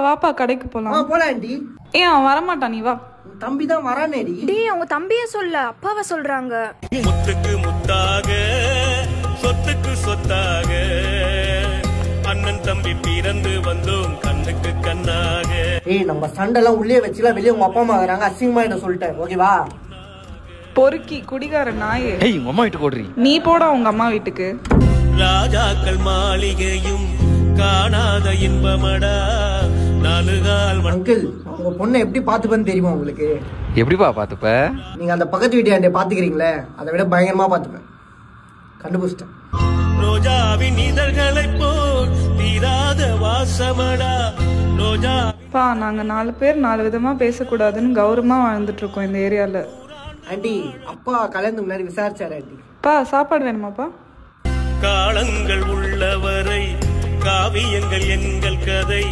வாப்பா கடைக்கு போலாம். போலாம் ஆண்டி. ஏன் அவன் வரமாட்டான், நீ வா. தம்பி தான் வரானேடி. டேய் அவங்க தம்பியே சொல்ல அப்பாவை சொல்றாங்க. முத்துக்கு முத்தாக சொத்துக்கு சொத்தாக அண்ணன் தம்பி பிறந்து வந்தோம் கண்ணுக்கு கண்ணாக. ஏய் நம்ம சண்டெல்லாம் உள்ளே வச்சுலாம் வெளியே உங்க அப்பா அம்மா வராங்க, அசிங்கமா என்ன சொல்லிட்டேன், ஓகேவா? பொறுக்கி குடிகார நாயே. ஏய் உங்க அம்மா வீட்டுக்கு ஓடுறீ. நீ போடா உங்க அம்மா வீட்டுக்கு. ராஜாக்கள் மாளிகையும் காணாத இன்பமடா நாலுகால். அங்கிள் உங்க பொண்ணை எப்படி பாத்துப்பேன்னு தெரியுமா உங்களுக்கு? எப்படிப்பா பாத்துப்ப? நீங்க அந்த பக்கத்து வீட்டு ஆண்டிய பாத்துக்கிறீங்களே, அதை விட பயங்கரமா பாத்துப்பேன். கண்டுபிடிச்சிட்டேன். ரோஜாவின் இதழ்களை போல் தீராத வாசமடா ரோஜா. பா நாங்க 4 பேர் 4 விதமா பேசக்கூடாதுன்னு கௌரவமா வாழ்ந்துட்டு இருக்கோம் இந்த ஏரியால. ஆண்டி அப்பா கல்யாணத்துக்கு முன்னாடி விசாரிச்சாரு ஆண்டி. பா சாப்பாடு வேணுமாப்பா? காலங்கள் உள்ளவரை காவியங்கள் எங்கள் கதை